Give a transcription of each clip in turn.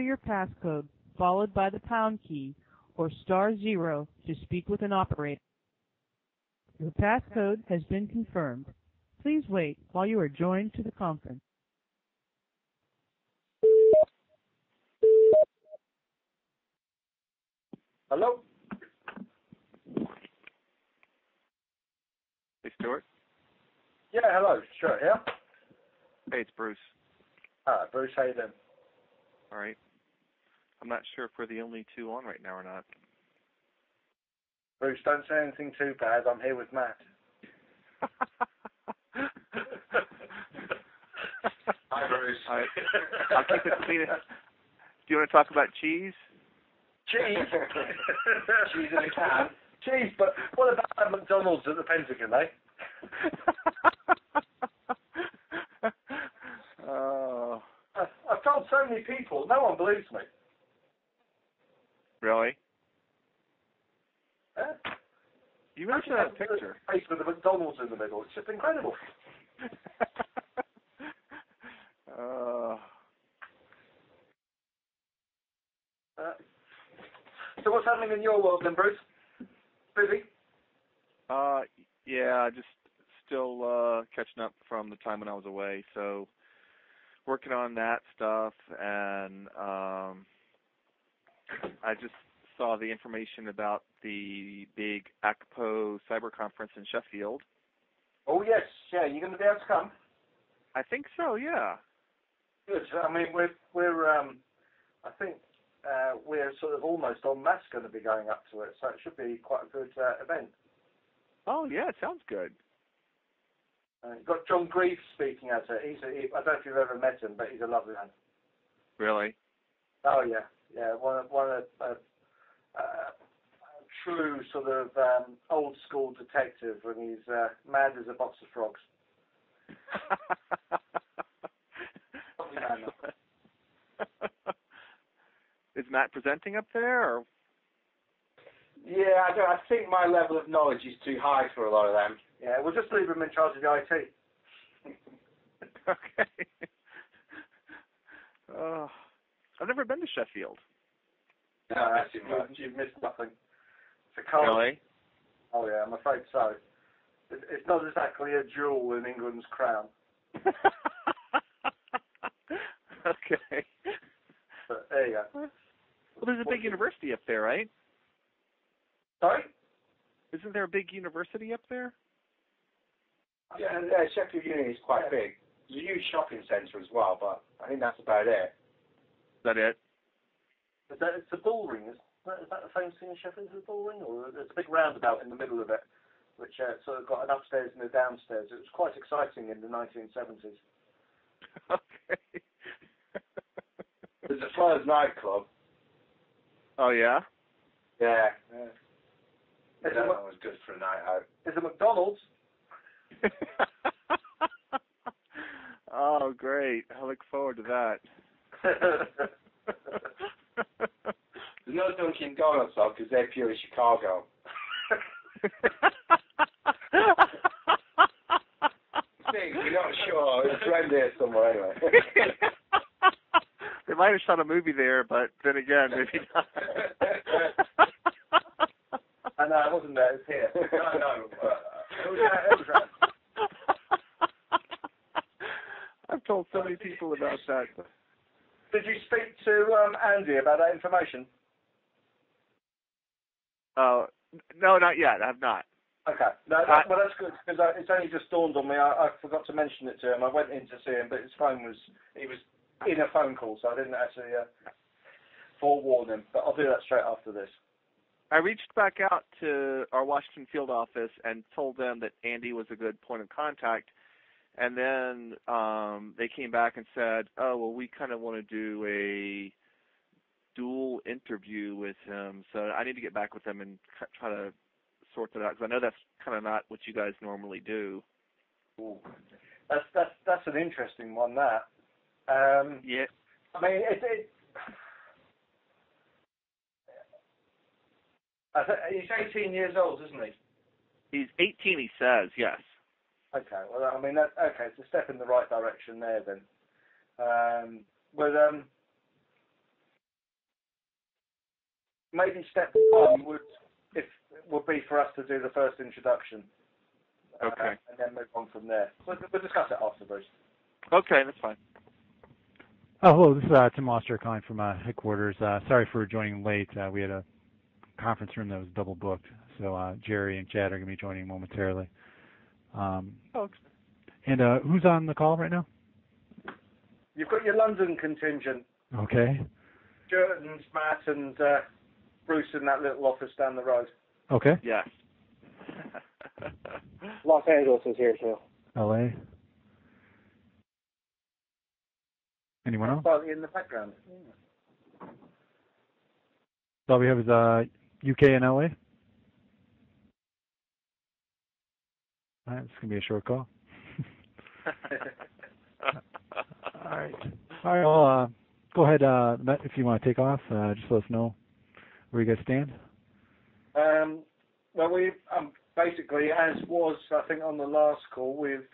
your passcode, followed by the pound key, or *0 to speak with an operator. Your passcode has been confirmed. Please wait while you are joined to the conference. Hello? Hey, Stuart. Yeah, hello. Stuart here. Hey, it's Bruce. Bruce, how you doing? All right. I'm not sure if we're the only two on right now or not. Bruce, don't say anything too bad. I'm here with Matt. Hi, Bruce. I'll keep it clean. Do you want to talk about cheese? Cheese? Cheese in a can? Cheese, but what about that McDonald's at the Pentagon, eh? Oh. I've told so many people, no one believes me. Really? Yeah? You mentioned that picture. Face with the McDonald's in the middle. It's just incredible. So what's happening in your world then, Bruce? Busy? Yeah, just still catching up from the time when I was away. So working on that stuff, and I just saw the information about the big ACPO cyber conference in Sheffield. Oh yes, yeah. You going to be able to come? I think so. Yeah. Good. I mean, we're I think we're sort of almost en masse going to be going up to it, so it should be quite a good event. Oh yeah, it sounds good. You've got John Greaves speaking at it. I don't know if you've ever met him, but he's a lovely man. Really? Oh yeah, yeah. One of true sort of old school detective, and he's mad as a box of frogs. Is Matt presenting up there, or? Yeah, I think my level of knowledge is too high for a lot of them. Yeah, we'll just leave him in charge of the IT. Okay. I've never been to Sheffield. You've missed nothing. It's a cold. Really? Oh yeah, I'm afraid so. It's not exactly a jewel in England's crown. Okay. But there you go. Well, there's a big university up there, right? Sorry? Isn't there a big university up there? Yeah, Sheffield Uni is quite big. There's a huge shopping centre as well, but I think that's about it. Is that it? It's a bull ring. Is that the famous thing in Sheffield? Is it a bull ring? Or there's a big roundabout in the middle of it, which sort of got an upstairs and a downstairs. It was quite exciting in the 1970s. Okay. There's a Fleurs nightclub. Oh, yeah? Yeah. That was good for a night out. There's a McDonald's. Oh, great. I look forward to that. There's no Dunkin' Donuts, though, because they're purely Chicago. We're not sure. It's around there somewhere, anyway. They might have shot a movie there, but then again, maybe not. I know, it wasn't there. It's here. No. It was around. I've told so many people about that. Did you speak to Andy about that information? No, not yet. I've not. Okay. No, well, that's good, because it's only just dawned on me. I forgot to mention it to him. I went in to see him, but he was in a phone call, so I didn't actually forewarn him. But I'll do that straight after this. I reached back out to our Washington field office and told them that Andy was a good point of contact. And then they came back and said, oh, well, we kind of want to do a dual interview with him. So I need to get back with them and try to sort that out, because I know that's kind of not what you guys normally do. Ooh. That's an interesting one, that. Yeah. I mean, he's 18 years old, isn't he? He's 18, he says, yes. Okay, well, I mean, it's a step in the right direction there then. maybe step one would be for us to do the first introduction. Okay. And then move on from there. We'll discuss it after, Bruce. Okay, that's fine. Oh, hello. This is Tim Oster calling from headquarters. Sorry for joining late. We had a conference room that was double booked, so Jerry and Chad are going to be joining momentarily. And who's on the call right now? You've got your London contingent. Okay. Stuart and Matt and Bruce in that little office down the road. Okay. Yes. Los Angeles is here too. LA. Anyone else? Partly in the background. Yeah. So all we have is UK and LA. All right, it's gonna be a short call. All right. All right. Well, go ahead, Matt, if you want to take off. Just let us know where you guys stand. Well, we basically, as was I think on the last call, we've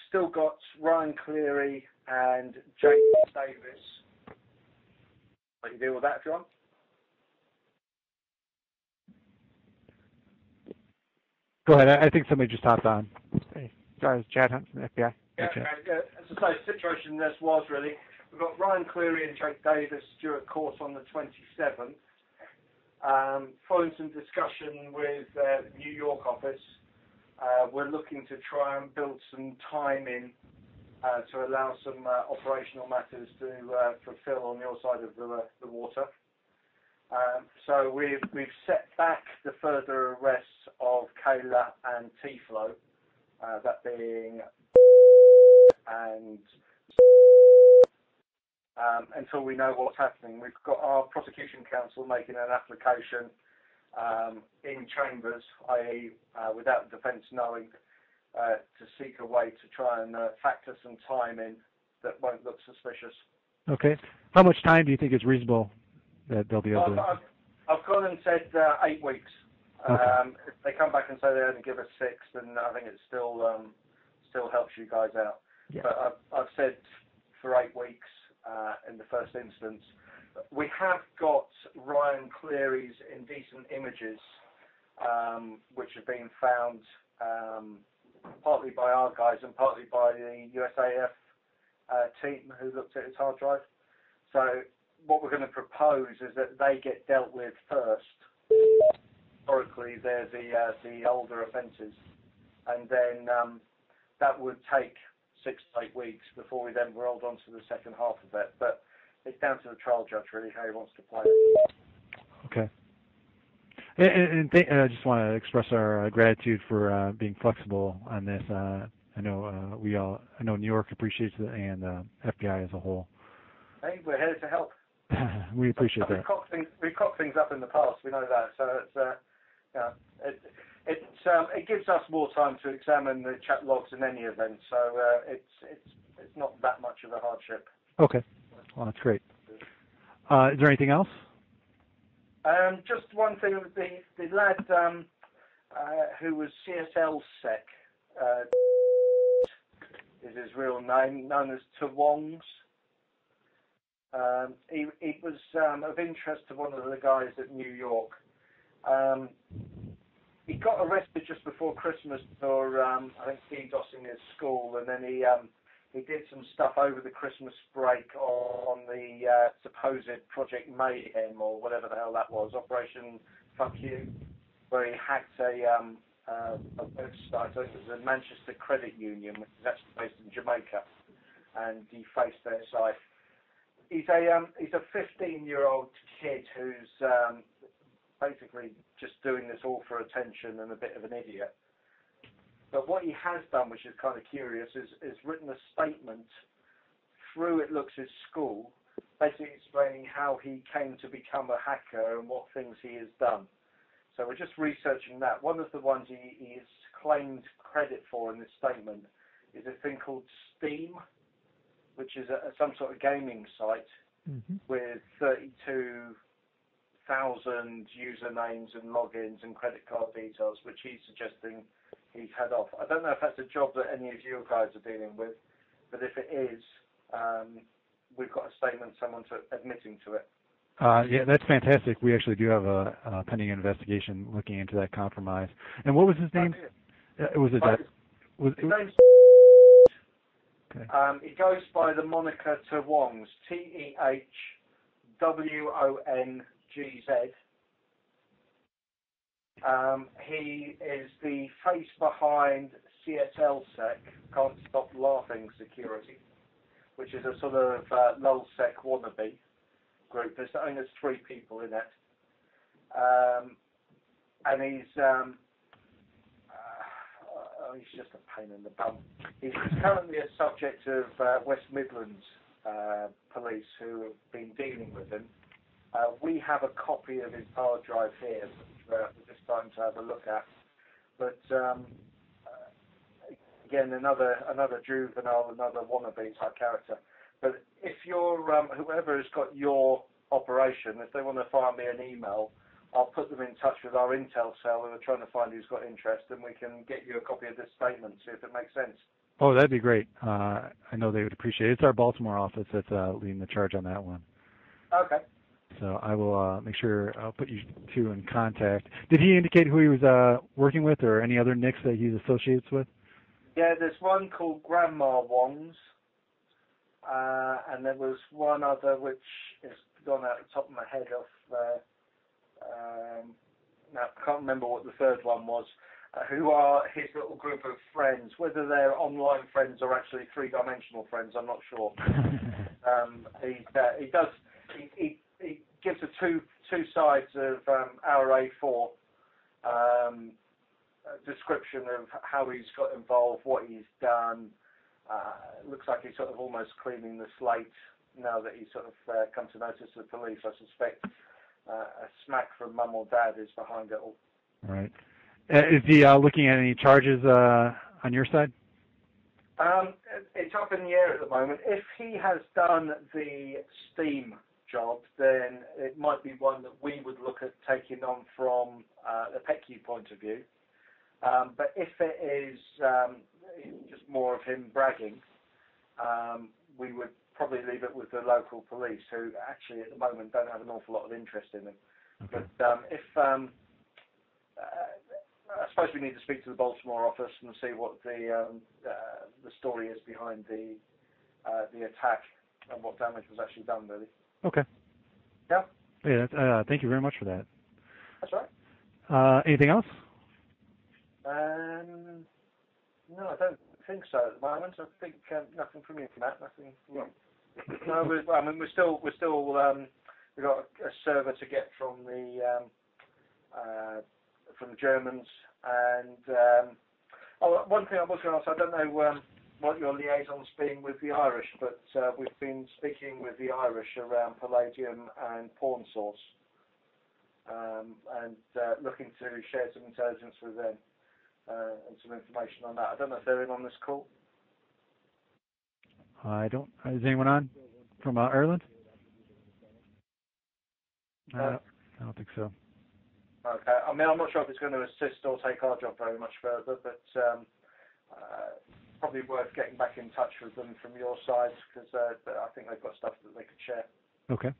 still got Ryan Cleary and Jake Davis. Let you deal with that if you want. Go ahead. I think somebody just hopped on. Hey, sorry, it's Chad Hunt from the FBI. Yeah, okay. As I say, the situation this was really, we've got Ryan Cleary and Jake Davis due at court on the 27th. Following some discussion with the New York office, we're looking to try and build some time in to allow some operational matters to fulfil on your side of the water. So we've set back the further arrests of Kayla and T-Flow, that being and until we know what's happening. We've got our prosecution counsel making an application in chambers, i.e. without the defence knowing, to seek a way to try and factor some time in that won't look suspicious. Okay. How much time do you think is reasonable that they'll be able to? I've gone and said 8 weeks. Okay. If they come back and say they only give us 6, then I think it still helps you guys out. Yeah. But I've said for 8 weeks in the first instance. We have got Ryan Cleary's indecent images, which have been found partly by our guys and partly by the USAF team who looked at his hard drive. So what we're going to propose is that they get dealt with first. Historically, they're the older offences, and then that would take 6 to 8 weeks before we then rolled on to the second half of it. But it's down to the trial judge really how he wants to play it. Okay. And I just want to express our gratitude for being flexible on this. I know I know New York appreciates it, and FBI as a whole. Hey, we're here to help. We appreciate that. We've cocked things up in the past. We know that. So it gives us more time to examine the chat logs in any event. So it's not that much of a hardship. Okay. Well, that's great. Is there anything else? Just one thing. The lad who was CSL Sec is his real name, known as Tawongs. He was of interest to one of the guys at New York. He got arrested just before Christmas for I think DDoSing his school, and then he did some stuff over the Christmas break on the supposed Project Mayhem or whatever the hell that was, Operation Fuck You, where he hacked a website. I think it was a Manchester Credit Union, which is actually based in Jamaica, and he faced their site. He's a 15-year-old kid who's basically just doing this all for attention and a bit of an idiot. But what he has done, which is kind of curious, is written a statement through, it looks, his school, basically explaining how he came to become a hacker and what things he has done. So we're just researching that. One of the ones he has claimed credit for in this statement is a thing called Steam, which is some sort of gaming site with 32,000 usernames and logins and credit card details, which he's suggesting he's had off. I don't know if that's a job that any of you guys are dealing with, but if it is, we've got a statement, someone admitting to it. Yeah, that's fantastic. We actually do have a pending investigation looking into that compromise. And what was his name? Was it that? His name's Okay. He goes by the moniker Tehwongz, TEHWONGZ. He is the face behind CSLSec, Can't Stop Laughing Security, which is a sort of Lulz wannabe group. There's 3 people in it. And he's he's just a pain in the bum. He's currently a subject of West Midlands police who have been dealing with him. We have a copy of his hard drive here, which we're just starting to have a look at. But again, another juvenile, another wannabe type character. But if you're whoever has got your operation, if they want to fire me an email, I'll put them in touch with our intel cell who are trying to find who's got interest, and we can get you a copy of this statement, see if it makes sense. Oh, that'd be great. I know they would appreciate it. It's our Baltimore office that's leading the charge on that one. Okay. So I will make sure I'll put you two in contact. Did he indicate who he was working with, or any other nicks that he's associates with? Yeah, there's one called Grandma Wongs, and there was one other which is gone out the top of my head off. Now I can't remember what the third one was. Who are his little group of friends? Whether they're online friends or actually 3-dimensional friends, I'm not sure. He gives the two sides of our A4 description of how he's got involved, what he's done. Looks like he's sort of almost cleaning the slate now that he's sort of come to notice the police. I suspect a smack from mum or dad is behind it all. Right. Is he looking at any charges on your side? It's up in the air at the moment. If he has done the Steam job, then it might be one that we would look at taking on from the PECU point of view. But if it is just more of him bragging, we would probably leave it with the local police, who actually at the moment don't have an awful lot of interest in him. Okay. But if I suppose we need to speak to the Baltimore office and see what the story is behind the attack and what damage was actually done, really. Okay. Yeah. Yeah. Thank you very much for that. That's right. Anything else? No, I don't think so at the moment. I think nothing from you, Matt. Nothing. No, we've got a server to get from the Germans, and one thing I was going to ask, I don't know what your liaison's been with the Irish, but we've been speaking with the Irish around palladium and pawn source, and looking to share some intelligence with them and some information on that. I don't know if they're in on this call. I don't. Is anyone on from Ireland? I don't think so. Okay. I mean, I'm not sure if it's going to assist or take our job very much further, but probably worth getting back in touch with them from your side, because I think they've got stuff that they could share. Okay.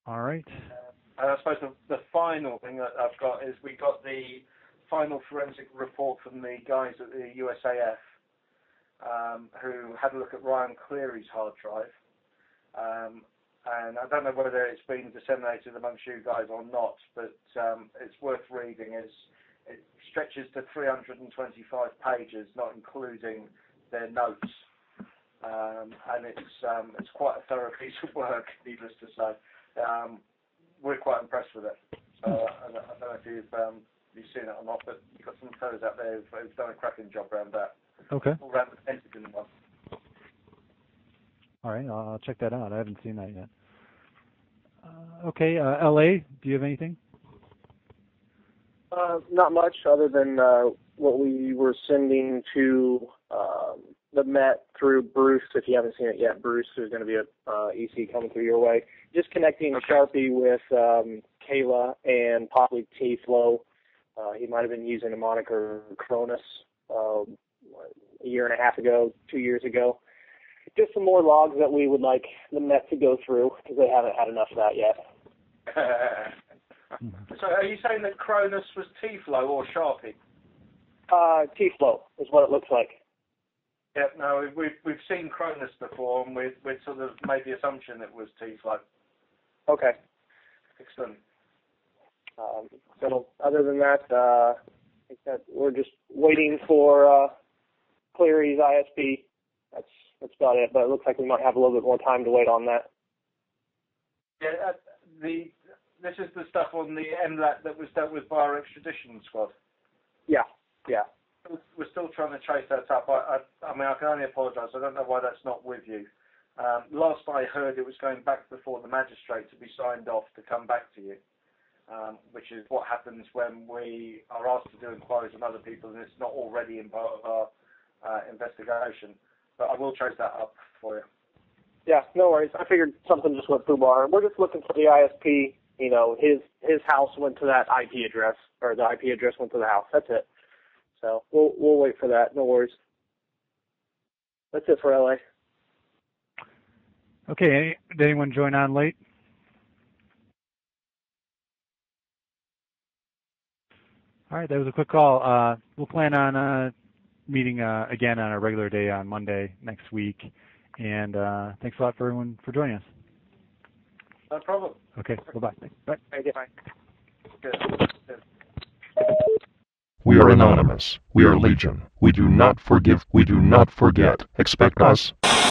All right. And I suppose the final thing that I've got is we got the final forensic report from the guys at the USAF who had a look at Ryan Cleary's hard drive. And I don't know whether it's been disseminated amongst you guys or not, but it's worth reading. It stretches to 325 pages, not including their notes. And it's quite a thorough piece of work, needless to say. We're quite impressed with it. So I don't know if you've seen it or not, but you've got some fellows out there who've done a cracking job around that. Okay. All around the Pentagon one. All right, I'll check that out. I haven't seen that yet. Okay, LA, do you have anything? Not much, other than what we were sending to the Met through Bruce. If you haven't seen it yet, Bruce, there's going to be a EC coming through your way. Just connecting Sharpie with Kayla and possibly T-Flow. He might have been using the moniker Cronus a year and a half ago, 2 years ago. just some more logs that we would like the Met to go through because they haven't had enough of that yet. So are you saying that Cronus was T-flow or Sharpie? T-flow is what it looks like. Yeah, no, we've seen Cronus before, and we'd sort of made the assumption it was T-flow. Okay. Excellent. So other than that, I think that we're just waiting for Cleary's ISP. That's about it. But it looks like we might have a little bit more time to wait on that. Yeah, this is the stuff on the MLAT that was dealt with by our extradition squad. Yeah. We're still trying to trace that up. I mean, I can only apologise. I don't know why that's not with you. Last I heard, it was going back before the magistrate to be signed off to come back to you, which is what happens when we are asked to do inquiries on other people and it's not already in part of our investigation. But I will trace that up for you. Yeah, no worries. I figured something just went through bar. We're just looking for the ISP. You know, his house went to that IP address, or the IP address went to the house. That's it. So we'll wait for that. No worries. That's it for LA. Okay. Did anyone join on late? All right. That was a quick call. We'll plan on meeting again on a regular day on Monday next week. And thanks a lot for everyone for joining us. No problem. Okay. Bye-bye. Bye. Thank you. Bye. Good. We are anonymous. We are legion. We do not forgive. We do not forget. Expect us.